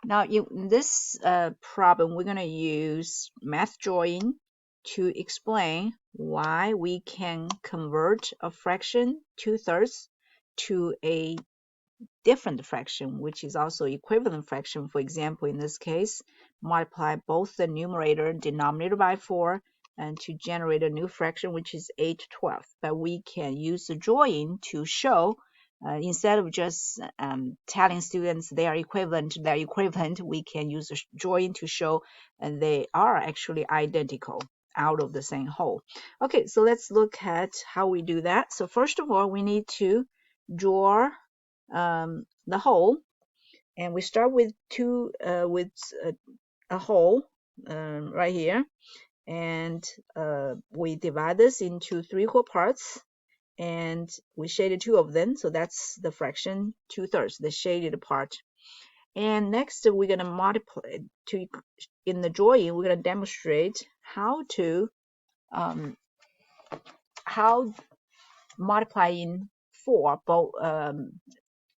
Now, in this problem, we're going to use math drawing to explain why we can convert a fraction 2/3 to a different fraction, which is also equivalent fraction. For example, in this case, multiply both the numerator and denominator by 4 and to generate a new fraction, which is 8/12. But we can use the drawing to show, instead of just telling students they're equivalent, we can use the drawing to show they are actually identical out of the same whole. Okay, so let's look at how we do that. So first of all, we need to draw the whole, and we start with a whole right here, and we divide this into 3 equal parts, and we shaded 2 of them, so that's the fraction 2/3, the shaded part. And next we're going to multiply in the drawing we're going to demonstrate how multiplying 4 both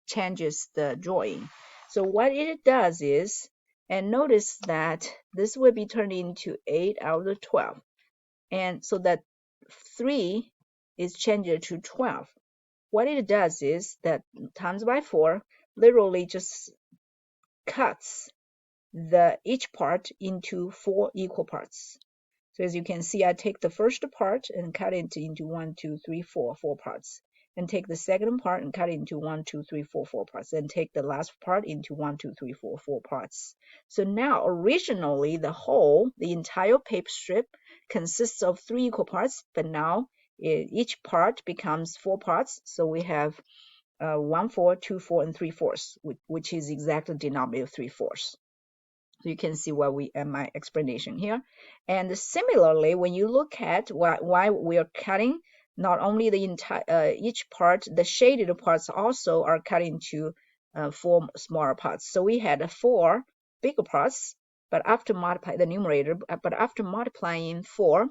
changes the drawing. So what it does is, and notice that this will be turned into 8 out of 12. And so that 3 is changed to 12. What it does is that times by 4 literally just cuts each part into 4 equal parts. So as you can see, I take the first part and cut it into 1, 2, 3, 4 parts. And take the second part and cut it into 1, 2, 3, 4 parts. And take the last part into 1, 2, 3, 4 parts. So now, originally, the entire paper strip consists of 3 equal parts, but now each part becomes 4 parts. So we have 1/4, 2/4, and 3/4, which is exactly the denominator of 3/4. So you can see why my explanation here. And similarly, when you look at why we are cutting, not only the entire each part, the shaded parts also are cut into 4 smaller parts. So we had 4 bigger parts, but after multiplying the numerator, but after multiplying 4,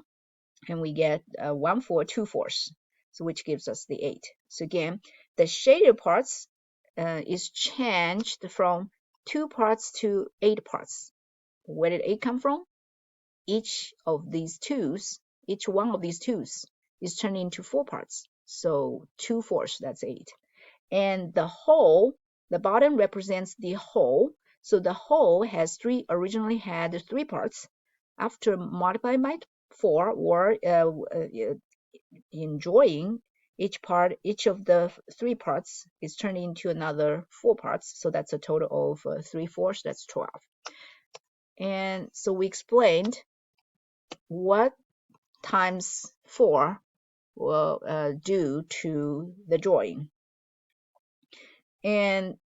and we get 1/4, 2/4, so which gives us the 8. So again, the shaded parts is changed from 2 parts to 8 parts. Where did 8 come from? Each one of these 2's is turned into 4 parts. So 2/4, that's 8. And the whole, the bottom represents the whole. So the whole originally had 3 parts. After multiplying by 4, or in drawing, each of the 3 parts is turned into another 4 parts. So that's a total of 3/4, that's 12. And so we explained what times 4 will do to the drawing. And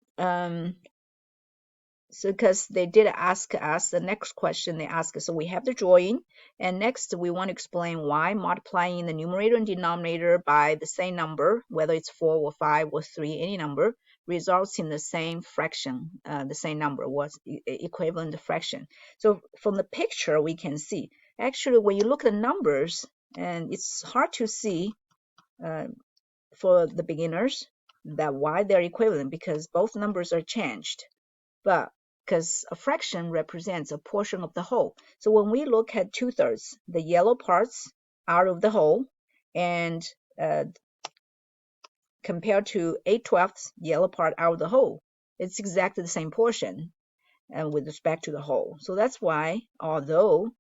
so because they did ask us the next question, they asked us, so we have the drawing, and next we want to explain why multiplying the numerator and denominator by the same number, whether it's 4 or 5 or 3, any number, results in the same fraction, the same number was equivalent fraction. So from the picture we can see, actually when you look at the numbers, and it's hard to see for the beginners that why they're equivalent, because both numbers are changed. But because a fraction represents a portion of the whole. So when we look at 2/3, the yellow parts out of the whole, and compared to 8/12, yellow part out of the whole, it's exactly the same portion with respect to the whole. So that's why, although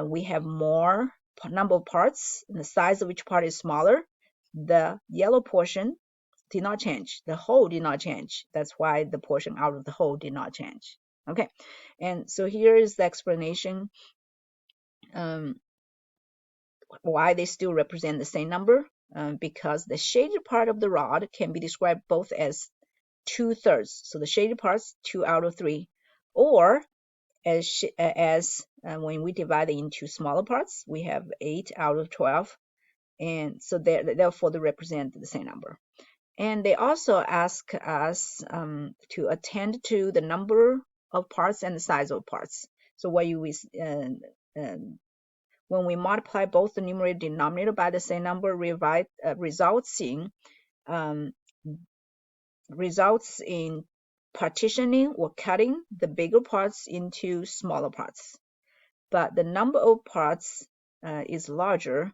we have more number of parts and the size of each part is smaller, the yellow portion did not change. The whole did not change. That's why the portion out of the whole did not change. Okay, and so here is the explanation why they still represent the same number, because the shaded part of the rod can be described both as 2/3. So the shaded parts 2 out of 3, or as when we divide it into smaller parts, we have 8 out of 12, and so therefore they represent the same number. And they also ask us to attend to the number of parts and the size of parts. So when we multiply both the numerator and denominator by the same number, results in partitioning or cutting the bigger parts into smaller parts. But the number of parts is larger,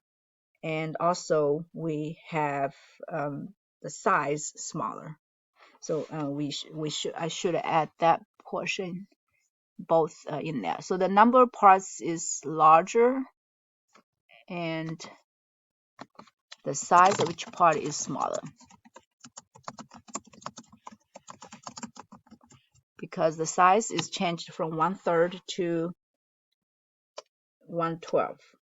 and also we have the size smaller. So I should add that portion both in there. So the number of parts is larger, and the size of each part is smaller, because the size is changed from 1/3 to 1/12.